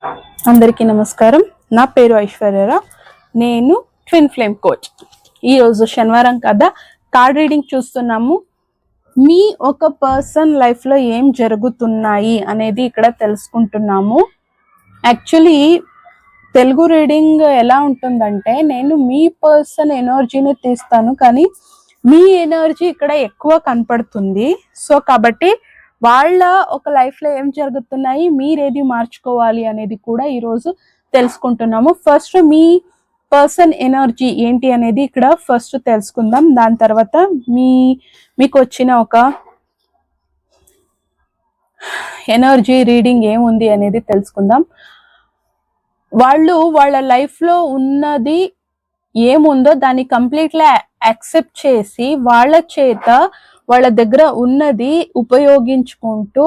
అందరికీ నమస్కారం. నా పేరు ఐశ్వర్యరావు. నేను ట్విన్ ఫ్లేమ్ కోచ్. ఈరోజు శనివారం కదా, కార్డ్ రీడింగ్ చూస్తున్నాము. మీ ఒక పర్సన్ లైఫ్లో ఏం జరుగుతున్నాయి అనేది ఇక్కడ తెలుసుకుంటున్నాము. యాక్చువల్లీ తెలుగు రీడింగ్ ఎలా ఉంటుందంటే, నేను మీ పర్సన్ ఎనర్జీని తీస్తాను, కానీ మీ ఎనర్జీ ఇక్కడ ఎక్కువ కనపడుతుంది. సో కాబట్టి వాళ్ళ ఒక లైఫ్లో ఏం జరుగుతున్నాయి, మీరేది మార్చుకోవాలి అనేది కూడా ఈరోజు తెలుసుకుంటున్నాము. ఫస్ట్ మీ పర్సన్ ఎనర్జీ ఏంటి అనేది ఇక్కడ ఫస్ట్ తెలుసుకుందాం. దాని తర్వాత మీకు వచ్చిన ఒక ఎనర్జీ రీడింగ్ ఏముంది అనేది తెలుసుకుందాం. వాళ్ళు వాళ్ళ లైఫ్లో ఉన్నది ఏముందో దాన్ని కంప్లీట్లీ యాక్సెప్ట్ చేసి వాళ్ళ దగ్గర ఉన్నది ఉపయోగించుకుంటూ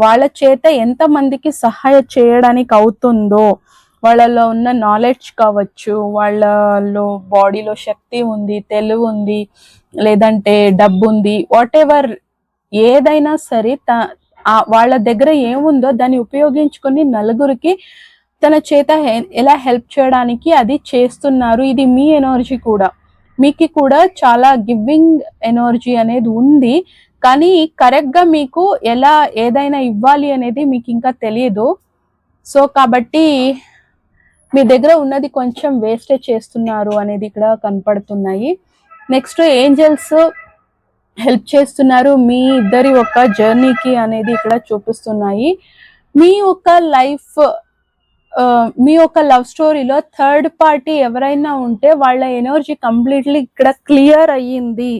వాళ్ళ చేత ఎంతమందికి సహాయం చేయడానికి అవుతుందో, వాళ్ళలో ఉన్న నాలెడ్జ్ కావచ్చు, వాళ్ళలో బాడీలో శక్తి ఉంది, తెలివి ఉంది, లేదంటే డబ్బు ఉంది, వాట్ ఎవర్ ఏదైనా సరే వాళ్ళ దగ్గర ఏముందో దాన్ని ఉపయోగించుకొని నలుగురికి తన చేత ఎలా హెల్ప్ చేయడానికి అది చేస్తున్నారు. ఇది మీ ఎనర్జీ కూడా. మీకు కూడా చాలా గివింగ్ ఎనర్జీ అనేది ఉంది, కానీ కరెక్ట్గా మీకు ఎలా ఏదైనా ఇవ్వాలి అనేది మీకు ఇంకా తెలియదు. సో కాబట్టి మీ దగ్గర ఉన్నది కొంచెం వేస్టేజ్ చేస్తున్నారు అనేది ఇక్కడ కనపడుతున్నాయి. నెక్స్ట్ ఏంజల్స్ హెల్ప్ చేస్తున్నారు మీ ఇద్దరి ఒక జర్నీకి అనేది ఇక్కడ చూపిస్తున్నాయి. మీ యొక్క లవ్ స్టోరీలో థర్డ్ పార్టీ ఎవరైనా ఉంటే వాళ్ళ ఎనర్జీ కంప్లీట్లీ ఇక్కడ క్లియర్ అయ్యింది.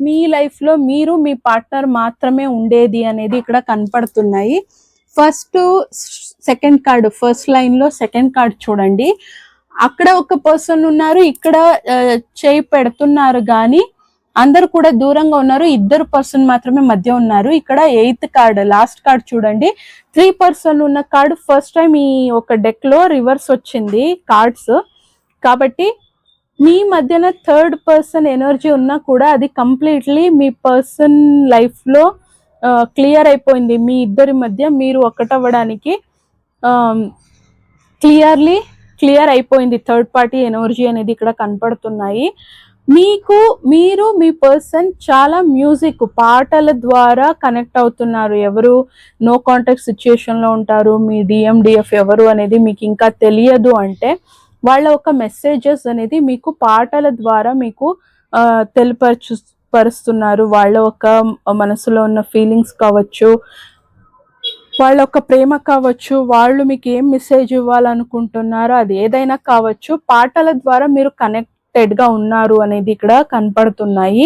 మీ లైఫ్లో మీరు మీ పార్ట్నర్ మాత్రమే ఉండేది అనేది ఇక్కడ కనపడుతున్నాయి. సెకండ్ కార్డు, ఫస్ట్ లైన్లో సెకండ్ కార్డు చూడండి. అక్కడ ఒక పర్సన్ ఉన్నారు, ఇక్కడ చేయి పెడుతున్నారు, కానీ అందరు కూడా దూరంగా ఉన్నారు. ఇద్దరు పర్సన్ మాత్రమే మధ్య ఉన్నారు. ఇక్కడ 8th కార్డ్, లాస్ట్ కార్డ్ చూడండి. 3 పర్సన్ ఉన్న కార్డు ఫస్ట్ టైం ఈ ఒక డెక్ లో రివర్స్ వచ్చింది కార్డ్స్. కాబట్టి మీ మధ్యన థర్డ్ పర్సన్ ఎనర్జీ ఉన్నా కూడా అది కంప్లీట్లీ మీ పర్సన్ లైఫ్ లో క్లియర్ అయిపోయింది. మీ ఇద్దరి మధ్య మీరు ఒకటవ్వడానికి క్లియర్ అయిపోయింది. థర్డ్ పార్టీ ఎనర్జీ అనేది ఇక్కడ కనపడుతున్నాయి. మీరు మీ పర్సన్ చాలా మ్యూజిక్ పాటల ద్వారా కనెక్ట్ అవుతున్నారు. ఎవరు నో కాంటాక్ట్ సిచ్యుయేషన్ లో ఉంటారు, మీ డిఎండిఎఫ్ ఎవరు అనేది మీకు ఇంకా తెలియదు అంటే వాళ్ళ ఒక మెసేజెస్ అనేది మీకు పాటల ద్వారా మీకు పరుస్తున్నారు. వాళ్ళ ఒక మనసులో ఉన్న ఫీలింగ్స్ కావచ్చు, వాళ్ళ ఒక ప్రేమ కావచ్చు, వాళ్ళు మీకు ఏం మెసేజ్ ఇవ్వాలనుకుంటున్నారో అది ఏదైనా కావచ్చు, పాటల ద్వారా మీరు కనెక్టెడ్ గా ఉన్నారు అనేది ఇక్కడ కనపడుతున్నాయి.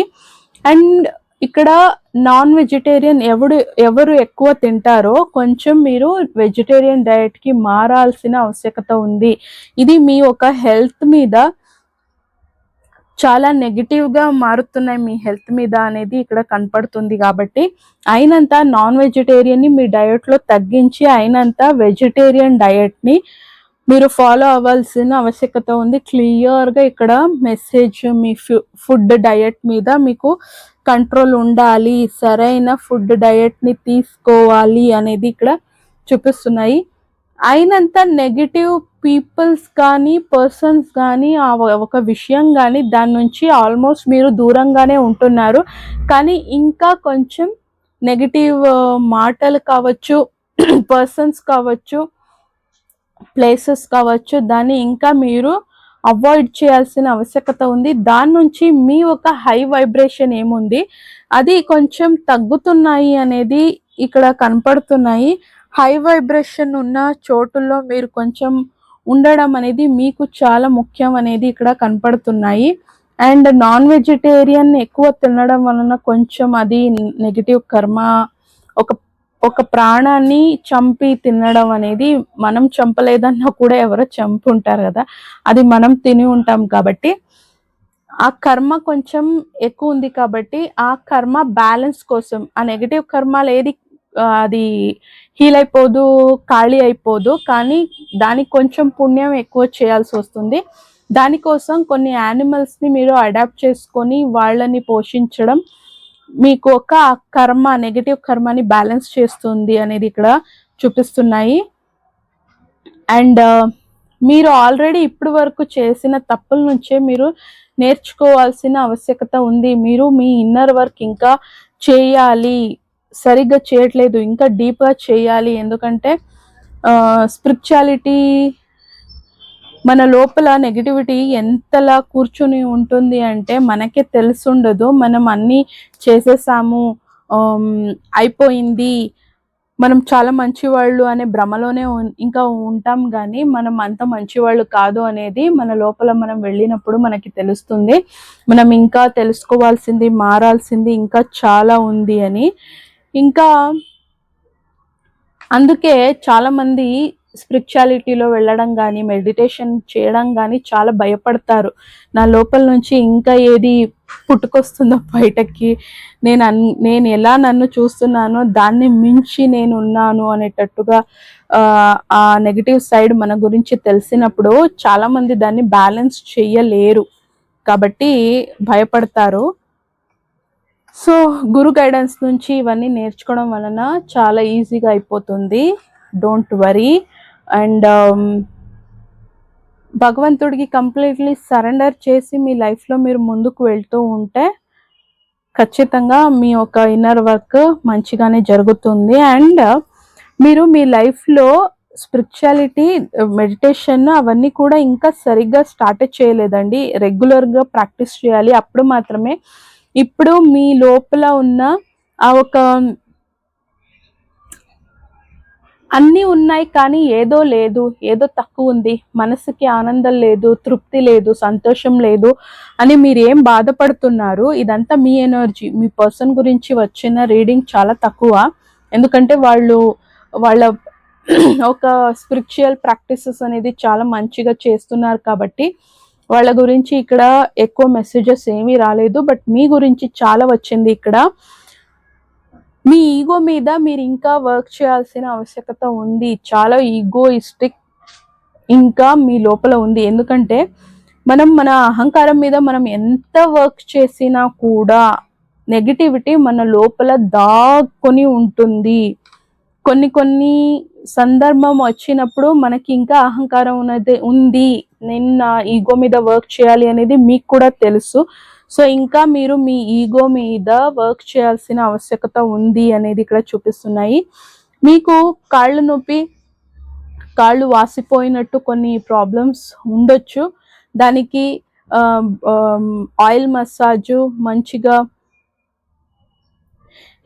అండ్ ఇక్కడ నాన్ వెజిటేరియన్ ఎవరు ఎక్కువ తింటారో కొంచెం మీరు వెజిటేరియన్ డయట్ కి మారాల్సిన ఆవశ్యకత ఉంది. ఇది మీ ఒక హెల్త్ మీద చాలా నెగిటివ్ గా మారుతున్నాయి, మీ హెల్త్ మీద అనేది ఇక్కడ కనపడుతుంది. కాబట్టి అయినంత నాన్ వెజిటేరియన్ ని మీ డయట్ లో తగ్గించి అయినంత వెజిటేరియన్ డయట్ ని మీరు ఫాలో అవ్వాల్సిన ఆవశ్యకత ఉంది. క్లియర్ గా ఇక్కడ మెసేజ్ మీ ఫుడ్ డయట్ మీద మీకు కంట్రోల్ ఉండాలి, సరైన ఫుడ్ డయట్ ని తీసుకోవాలి అనేది ఇక్కడ చూపిస్తున్నాయి. అయినంత నెగిటివ్ పీపుల్స్ కానీ పర్సన్స్ కానీ ఒక విషయం కానీ దాని నుంచి ఆల్మోస్ట్ మీరు దూరంగానే ఉంటున్నారు. కానీ ఇంకా కొంచెం నెగిటివ్ మాటలు కావచ్చు, పర్సన్స్ కావచ్చు, ప్లేసెస్ కావచ్చు, దాన్ని ఇంకా మీరు అవాయిడ్ చేయాల్సిన ఆవశ్యకత ఉంది. దాని నుంచి మీ ఒక హై వైబ్రేషన్ ఏముంది అది కొంచెం తగ్గుతున్నాయి అనేది ఇక్కడ కనపడుతున్నాయి. హై వైబ్రేషన్ ఉన్న చోటుల్లో మీరు కొంచెం ఉండడం అనేది మీకు చాలా ముఖ్యం అనేది ఇక్కడ కనపడుతున్నాయి. అండ్ నాన్ వెజిటేరియన్ ఎక్కువ తినడం వలన కొంచెం అది నెగిటివ్ కర్మ, ఒక ప్రాణాన్ని చంపి తినడం అనేది, మనం చంపలేదన్నా కూడా ఎవరో చంపుంటారు కదా, అది మనం తిని ఉంటాం. కాబట్టి ఆ కర్మ కొంచెం ఎక్కువ ఉంది. కాబట్టి ఆ కర్మ బ్యాలెన్స్ కోసం, ఆ నెగిటివ్ కర్మలు ఏది అది హీల్ అయిపోదు, ఖాళీ అయిపోదు, కానీ దానికి కొంచెం పుణ్యం ఎక్కువ చేయాల్సి వస్తుంది. దానికోసం కొన్ని యానిమల్స్ని మీరు అడాప్ట్ చేసుకొని వాళ్ళని పోషించడం మీకు ఒక కర్మ, నెగిటివ్ కర్మని బ్యాలెన్స్ చేస్తుంది అనేది ఇక్కడ చూపిస్తున్నాయి. అండ్ మీరు ఆల్రెడీ ఇప్పటి వరకు చేసిన తప్పుల నుంచే మీరు నేర్చుకోవాల్సిన ఆవశ్యకత ఉంది. మీరు మీ ఇన్నర్ వర్క్ ఇంకా చేయాలి, సరిగ్గా చేయట్లేదు, ఇంకా డీప్గా చేయాలి. ఎందుకంటే స్పిరిచువాలిటీ మన లోపల నెగిటివిటీ ఎంతలా కూర్చుని ఉంటుంది అంటే మనకే తెలుసుండదు. మనం అన్నీ చేసేసాము, అయిపోయింది, మనం చాలా మంచివాళ్ళు అనే భ్రమలోనే ఇంకా ఉంటాం. కానీ మనం అంత మంచివాళ్ళు కాదు అనేది మన లోపల మనం వెళ్ళినప్పుడు మనకి తెలుస్తుంది. మనం ఇంకా తెలుసుకోవాల్సింది, మారాల్సింది ఇంకా చాలా ఉంది అని. ఇంకా అందుకే చాలామంది స్పిరిచువాలిటీలో వెళ్ళడం కానీ, మెడిటేషన్ చేయడం కానీ చాలా భయపడతారు. నా లోపల నుంచి ఇంకా ఏది పుట్టుకొస్తుందో బయటకి, నేను ఎలా నన్ను చూస్తున్నానో దాన్ని మించి నేను ఉన్నాను అనేటట్టుగా ఆ నెగిటివ్ సైడ్ మన గురించి తెలిసినప్పుడు చాలామంది దాన్ని బ్యాలెన్స్ చెయ్యలేరు, కాబట్టి భయపడతారు. సో గురు గైడెన్స్ నుంచి ఇవన్నీ నేర్చుకోవడం వలన చాలా ఈజీగా అయిపోతుంది. Don't worry. అండ్ భగవంతుడికి కంప్లీట్లీ సరెండర్ చేసి మీ లైఫ్లో మీరు ముందుకు వెళ్తూ ఉంటే ఖచ్చితంగా మీ యొక్క ఇన్నర్ వర్క్ మంచిగానే జరుగుతుంది. అండ్ మీరు మీ లైఫ్లో స్పిరిచువాలిటీ, మెడిటేషన్ అవన్నీ కూడా ఇంకా సరిగ్గా స్టార్ట్ చేయలేదండి. రెగ్యులర్గా ప్రాక్టీస్ చేయాలి. అప్పుడు మాత్రమే ఇప్పుడు మీ లోపల ఉన్న ఆ ఒక అన్నీ ఉన్నాయి కానీ ఏదో లేదు, ఏదో తక్కువ ఉంది, మనసుకి ఆనందం లేదు, తృప్తి లేదు, సంతోషం లేదు అని మీరు ఏం బాధపడుతున్నారు, ఇదంతా మీ ఎనర్జీ. మీ పర్సన్ గురించి వచ్చిన రీడింగ్ చాలా తక్కువ. ఎందుకంటే వాళ్ళ ఒక స్పిరిచువల్ ప్రాక్టీసెస్ అనేది చాలా మంచిగా చేస్తున్నారు కాబట్టి వాళ్ళ గురించి ఇక్కడ ఎక్కువ మెసేజెస్ ఏమీ రాలేదు. బట్ మీ గురించి చాలా వచ్చింది ఇక్కడ. మీ ఈగో మీద మీరు ఇంకా వర్క్ చేయాల్సిన ఆవశ్యకత ఉంది. చాలా ఈగోయిస్టిక్ ఇంకా మీ లోపల ఉంది. ఎందుకంటే మన అహంకారం మీద మనం ఎంత వర్క్ చేసినా కూడా నెగిటివిటీ మన లోపల దాక్కుని ఉంటుంది. కొన్ని సందర్భం వచ్చినప్పుడు మనకి ఇంకా అహంకారం ఉంది, నేను నా ఈగో మీద వర్క్ చేయాలి అనేది మీకు కూడా తెలుసు. సో ఇంకా మీరు మీ ఈగో మీద వర్క్ చేయాల్సిన ఆవశ్యకత ఉంది అనేది ఇక్కడ చూపిస్తున్నాయి. మీకు కాళ్ళు నొప్పి, కాళ్ళు వాసిపోయినట్టు కొన్ని ప్రాబ్లమ్స్ ఉండొచ్చు. దానికి ఆయిల్ మసాజు, మంచిగా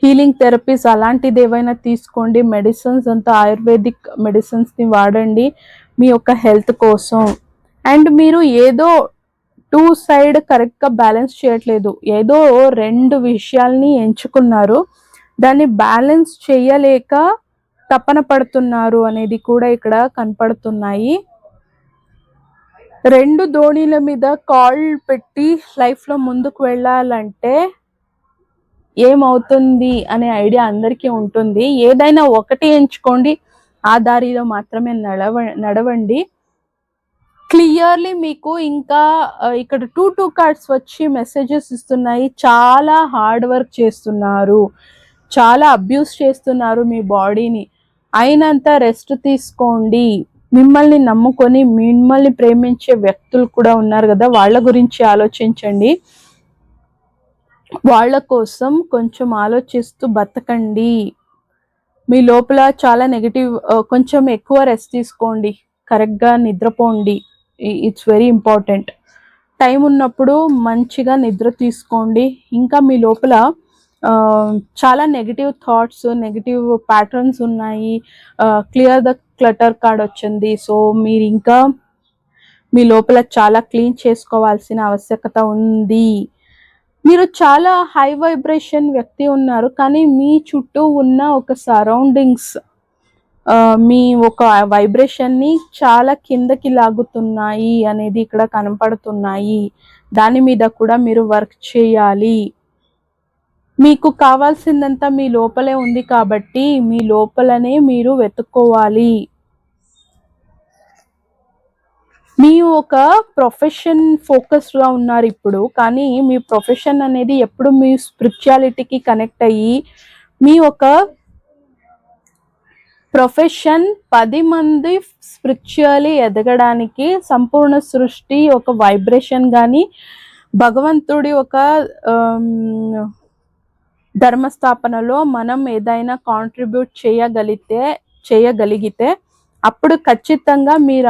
హీలింగ్ థెరపీస్ అలాంటిది ఏవైనా తీసుకోండి. మెడిసిన్స్ అంతా ఆయుర్వేదిక్ మెడిసిన్స్ని వాడండి మీ యొక్క హెల్త్ కోసం. అండ్ మీరు ఏదో టూ సైడ్ కరెక్ట్గా బ్యాలెన్స్ చేయట్లేదు, ఏదో రెండు విషయాల్ని ఎంచుకున్నారు, దాన్ని బ్యాలెన్స్ చేయలేక తపన పడుతున్నారు అనేది కూడా ఇక్కడ కనపడుతున్నాయి. రెండు దోణీల మీద కాళ్ళు పెట్టి లైఫ్లో ముందుకు వెళ్ళాలంటే ఏమవుతుంది అనే ఐడియా అందరికీ ఉంటుంది. ఏదైనా ఒకటి ఎంచుకోండి, ఆ దారిలో మాత్రమే నడవండి. క్లియర్లీ మీకు ఇంకా ఇక్కడ టూ కార్డ్స్ వచ్చి మెసేజెస్ ఇస్తున్నాయి. చాలా హార్డ్ వర్క్ చేస్తున్నారు, చాలా అబ్యూస్ చేస్తున్నారు మీ బాడీని, అయినంత రెస్ట్ తీసుకోండి. మిమ్మల్ని నమ్ముకొని మిమ్మల్ని ప్రేమించే వ్యక్తులు కూడా ఉన్నారు కదా, వాళ్ళ గురించి ఆలోచించండి. వాళ్ళ కోసం కొంచెం ఆలోచిస్తూ బతకండి. మీ లోపల చాలా నెగిటివ్, కొంచెం ఎక్కువ రెస్ట్ తీసుకోండి, కరెక్ట్గా నిద్రపోండి. It's very important. టైం ఉన్నప్పుడు మంచిగా నిద్ర తీసుకోండి. ఇంకా మీ లోపల చాలా నెగిటివ్ థాట్స్, నెగిటివ్ ప్యాటర్న్స్ ఉన్నాయి. క్లియర్ ద క్లటర్ కార్డ్ వచ్చింది. సో మీరు ఇంకా మీ లోపల చాలా క్లీన్ చేసుకోవాల్సిన ఆవశ్యకత ఉంది. మీరు చాలా హై వైబ్రేషన్ వ్యక్తి ఉన్నారు, కానీ మీ చుట్టూ ఉన్న ఒక సరౌండింగ్స్ మీ ఒక వైబ్రేషన్ని చాలా కిందకి లాగుతున్నాయి అనేది ఇక్కడ కనపడుతున్నాయి. దాని మీద కూడా మీరు వర్క్ చేయాలి. మీకు కావాల్సిందంతా మీ లోపలే ఉంది కాబట్టి మీ లోపలనే మీరు వెతుక్కోవాలి. మీ ఒక ప్రొఫెషన్ ఫోకస్డ్గా ఉన్నారు ఇప్పుడు, కానీ మీ ప్రొఫెషన్ అనేది ఎప్పుడు మీ స్పిరిచువాలిటీకి కనెక్ట్ అయ్యి మీ ఒక ప్రొఫెషన్ 10 మంది స్పిరిచువల్లీ ఎదగడానికి సంపూర్ణ సృష్టి ఒక వైబ్రేషన్ కానీ భగవంతుడి ఒక ధర్మస్థాపనలో మనం ఏదైనా కాంట్రిబ్యూట్ చేయగలిగితే అప్పుడు ఖచ్చితంగా మీరు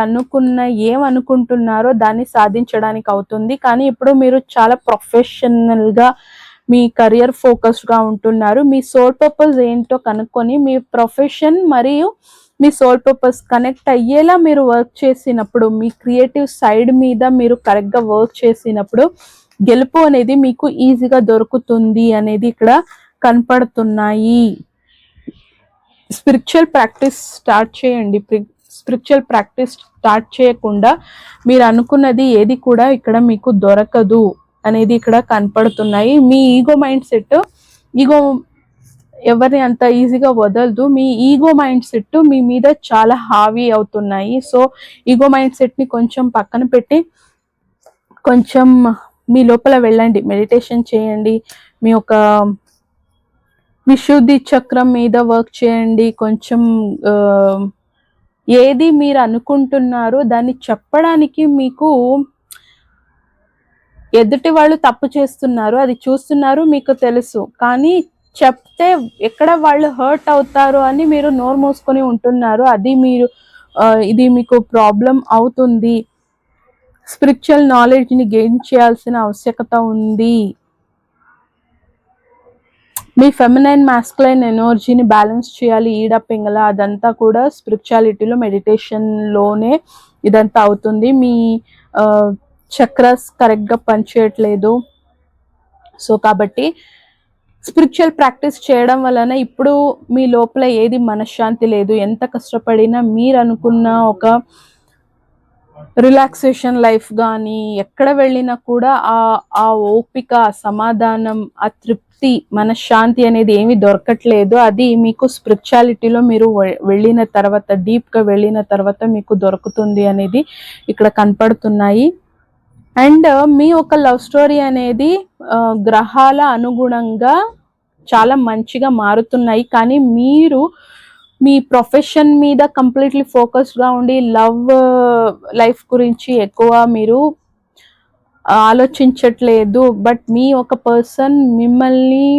ఏమనుకుంటున్నారో దాన్ని సాధించడానికి అవుతుంది. కానీ ఇప్పుడు మీరు చాలా ప్రొఫెషనల్గా మీ కెరియర్ ఫోకస్డ్గా ఉంటున్నారు. మీ సోల్ పర్పస్ ఏంటో కనుక్కొని మీ ప్రొఫెషన్ మరియు మీ సోల్ పర్పస్ కనెక్ట్ అయ్యేలా మీరు వర్క్ చేసినప్పుడు, మీ క్రియేటివ్ సైడ్ మీద మీరు కరెక్ట్గా వర్క్ చేసినప్పుడు గెలుపు అనేది మీకు ఈజీగా దొరుకుతుంది అనేది ఇక్కడ కనపడుతున్నాయి. స్పిరిచువల్ ప్రాక్టీస్ స్టార్ట్ చేయండి. స్పిరిచువల్ ప్రాక్టీస్ స్టార్ట్ చేయకుండా మీరు అనుకున్నది ఏది కూడా ఇక్కడ మీకు దొరకదు అనేది ఇక్కడ కనపడుతున్నాయి. మీ ఈగో మైండ్ సెట్ ఎవరిని అంత ఈజీగా వదలదు. మీ ఈగో మైండ్ సెట్ మీ మీద చాలా హావీ అవుతున్నాయి. సో ఈగో మైండ్ సెట్ని కొంచెం పక్కన పెట్టి కొంచెం మీ లోపల వెళ్ళండి, మెడిటేషన్ చేయండి, మీ యొక్క విశుద్ధి చక్రం మీద వర్క్ చేయండి. కొంచెం ఏది మీరు అనుకుంటున్నారో దాన్ని చెప్పడానికి మీకు ఎదుటి వాళ్ళు తప్పు చేస్తున్నారు, అది చూస్తున్నారు, మీకు తెలుసు. కానీ చెప్తే ఎక్కడ వాళ్ళు హర్ట్ అవుతారు అని మీరు నోరు మూసుకొని ఉంటున్నారు. ఇది మీకు ప్రాబ్లం అవుతుంది. స్పిరిచువల్ నాలెడ్జ్ని గెయిన్ చేయాల్సిన ఆవశ్యకత ఉంది. మీ ఫెమినైన్ మాస్కులైన్ ఎనర్జీని బ్యాలెన్స్ చేయాలి. ఈడ పింగళ అదంతా కూడా స్పిరిచువాలిటీలో మెడిటేషన్లోనే ఇదంతా అవుతుంది. మీ చక్రాస్ కరెక్ట్గా పనిచేయట్లేదు. సో కాబట్టి స్పిరిచువల్ ప్రాక్టీస్ చేయడం వలన ఇప్పుడు మీ లోపల ఏది మనశ్శాంతి లేదు. ఎంత కష్టపడినా మీరు అనుకున్న ఒక రిలాక్సేషన్ లైఫ్ కానీ ఎక్కడ వెళ్ళినా కూడా ఆ ఓపిక, సమాధానం, ఆ తృప్తి, మనశ్శాంతి అనేది ఏమీ దొరకట్లేదు. అది మీకు స్పిరిచువాలిటీలో మీరు వెళ్ళిన తర్వాత, డీప్గా వెళ్ళిన తర్వాత మీకు దొరుకుతుంది అనేది ఇక్కడ కనపడుతున్నాయి. అండ్ మీ ఒక లవ్ స్టోరీ అనేది గ్రహాల అనుగుణంగా చాలా మంచిగా మారుతున్నాయి. కానీ మీరు మీ ప్రొఫెషన్ మీద కంప్లీట్లీ ఫోకస్డ్గా ఉండి లవ్ లైఫ్ గురించి ఎక్కువ మీరు ఆలోచించట్లేదు. బట్ మీ ఒక పర్సన్ మిమ్మల్ని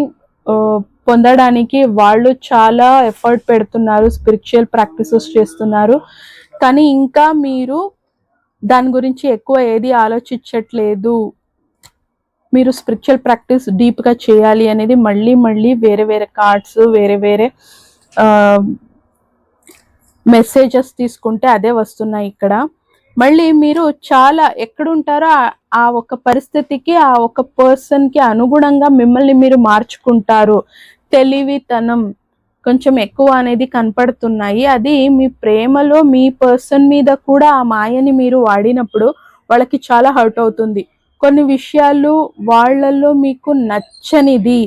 పొందడానికి వాళ్ళు చాలా ఎఫర్ట్ పెడుతున్నారు, స్పిరిచువల్ ప్రాక్టీసెస్ చేస్తున్నారు. కానీ ఇంకా మీరు దాని గురించి ఎక్కువ ఏది ఆలోచించట్లేదు. మీరు స్పిరిచువల్ ప్రాక్టీస్ డీప్గా చేయాలి అనేది మళ్ళీ వేరే వేరే కార్డ్స్, వేరే మెసేజెస్ తీసుకుంటే అదే వస్తున్నాయి. ఇక్కడ మళ్ళీ మీరు చాలా ఎక్కడుంటారో ఆ ఒక పరిస్థితికి, ఆ ఒక పర్సన్కి అనుగుణంగా మిమ్మల్ని మీరు మార్చుకుంటారు. తెలివితనం కొంచెం ఎక్కువ అనేది కనపడుతున్నాయి. అది మీ ప్రేమలో మీ పర్సన్ మీద కూడా ఆ మాయని మీరు వాడినప్పుడు వాళ్ళకి చాలా హర్ట్ అవుతుంది. కొన్ని విషయాలు వాళ్ళల్లో మీకు నచ్చనిది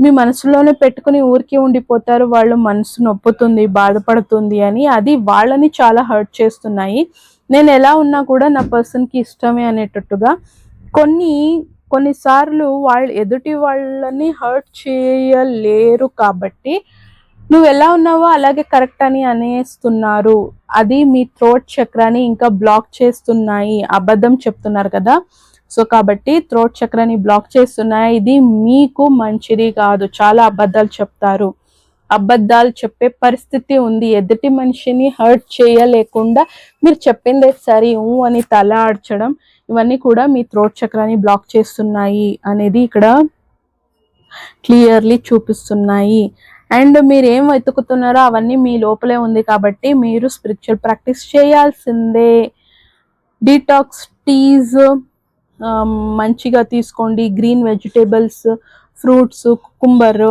మీ మనసులోనే పెట్టుకుని ఊరికి ఉండిపోతారు. వాళ్ళు మనసు నొప్పుతుంది, బాధపడుతుంది అని, అది వాళ్ళని చాలా హర్ట్ చేస్తున్నాయి. నేను ఎలా ఉన్నా కూడా నా పర్సన్కి ఇష్టమే అనేటట్టుగా కొన్నిసార్లు వాళ్ళు ఎదుటి వాళ్ళని హర్ట్ చేయలేరు కాబట్టి నువ్వు ఎలా ఉన్నావో అలాగే కరెక్ట్ అని అనేస్తున్నారు. అది మీ థ్రోట్ చక్రాన్ని ఇంకా బ్లాక్ చేస్తున్నాయి. అబద్ధం చెప్తున్నారు కదా, సో కాబట్టి థ్రోట్ చక్రాన్ని బ్లాక్ చేస్తున్నాయి. ఇది మీకు మంచిది కాదు. చాలా అబద్ధాలు చెప్తారు, అబద్ధాలు చెప్పే పరిస్థితి ఉంది. ఎదుటి మనిషిని హర్ట్ చేయలేకుండా మీరు చెప్పిందే సరి అని తల ఆడ్చడం, ఇవన్నీ కూడా మీ థ్రోట్ చక్రాన్ని బ్లాక్ చేస్తున్నాయి అనేది ఇక్కడ క్లియర్లీ చూపిస్తున్నాయి. అండ్ మీరు ఏం వెతుకుతున్నారో అవన్నీ మీ లోపలే ఉంది కాబట్టి మీరు స్పిరిచువల్ ప్రాక్టీస్ చేయాల్సిందే. డీటాక్స్ టీస్ మంచిగా తీసుకోండి. గ్రీన్ వెజిటేబుల్స్, ఫ్రూట్స్, కుకుంబర్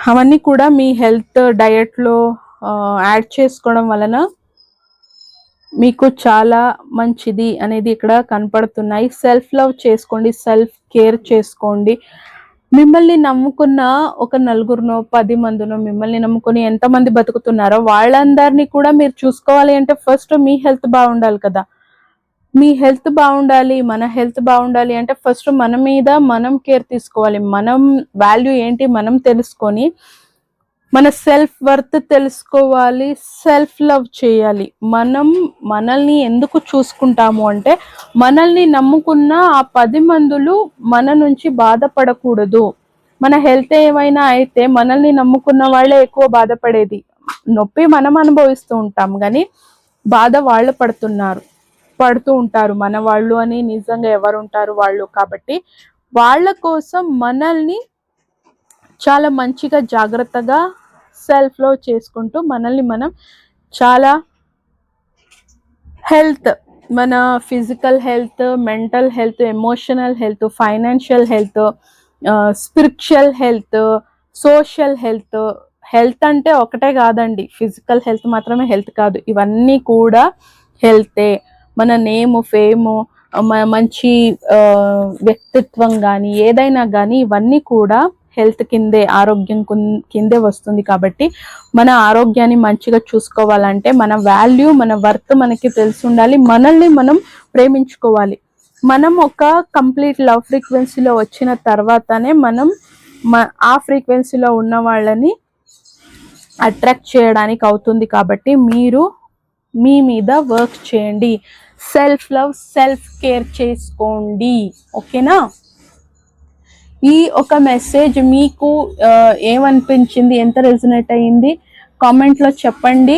అవన్నీ కూడా మీ హెల్త్ డయట్లో యాడ్ చేసుకోవడం వలన మీకు చాలా మంచిది అనేది ఇక్కడ కనపడుతున్నాయి. సెల్ఫ్ లవ్ చేసుకోండి, సెల్ఫ్ కేర్ చేసుకోండి. మిమ్మల్ని నమ్ముకున్న ఒక 4 10 మందినో మిమ్మల్ని నమ్ముకుని ఎంతమంది బతుకుతున్నారో వాళ్ళందరినీ కూడా మీరు చూసుకోవాలి అంటే ఫస్ట్ మీ హెల్త్ బాగుండాలి కదా. మీ హెల్త్ బాగుండాలి, మన హెల్త్ బాగుండాలి అంటే ఫస్ట్ మన మీద మనం కేర్ తీసుకోవాలి. మనం వాల్యూ ఏంటి మనం తెలుసుకొని మన సెల్ఫ్ వర్త్ తెలుసుకోవాలి, సెల్ఫ్ లవ్ చేయాలి. మనం మనల్ని ఎందుకు చూసుకుంటాము అంటే మనల్ని నమ్ముకున్న ఆ 10 మందులు మన నుంచి బాధపడకూడదు. మన హెల్త్ ఏమైనా అయితే మనల్ని నమ్ముకున్న వాళ్ళే ఎక్కువ బాధపడేది. నొప్పి మనం అనుభవిస్తూ ఉంటాం కానీ బాధ వాళ్ళు పడుతూ ఉంటారు మన వాళ్ళు అని నిజంగా ఎవరు ఉంటారు వాళ్ళు. కాబట్టి వాళ్ళ కోసం మనల్ని చాలా మంచిగా జాగ్రత్తగా సెల్ఫ్ లవ్ చేసుకుంటూ మనల్ని మనం చాలా హెల్త్, మన physical health, mental health, emotional health, financial health, spiritual health, social health. Health అంటే ఒకటే కాదండి, ఫిజికల్ హెల్త్ మాత్రమే హెల్త్ కాదు, ఇవన్నీ కూడా హెల్తే. మన నేము, ఫేము, మంచి వ్యక్తిత్వం కానీ ఏదైనా కానీ ఇవన్నీ కూడా హెల్త్ కిందే, ఆరోగ్యం కిందే వస్తుంది. కాబట్టి మన ఆరోగ్యాన్ని మంచిగా చూసుకోవాలంటే మన వాల్యూ, మన వర్త్ మనకి తెలిసి ఉండాలి. మనల్ని మనం ప్రేమించుకోవాలి. మనం ఒక కంప్లీట్ లవ్ ఫ్రీక్వెన్సీలో వచ్చిన తర్వాతనే మనం ఆ ఫ్రీక్వెన్సీలో ఉన్న వాళ్ళని అట్రాక్ట్ చేయడానికి అవుతుంది. కాబట్టి మీరు మీ మీద వర్క్ చేయండి, సెల్ఫ్ లవ్, సెల్ఫ్ కేర్ చేసుకోండి. ఓకేనా? ఈ ఒక మెసేజ్ మీకు ఏమనిపించింది, ఎంత రెజొనేట్ అయ్యింది కామెంట్లో చెప్పండి.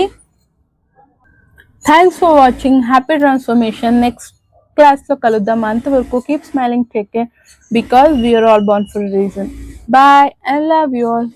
Thanks for watching. Happy transformation. Next క్లాస్లో కలుద్దాం. అంతవరకు keep smiling, take care, because we are all born for a reason. Bye, I love you all.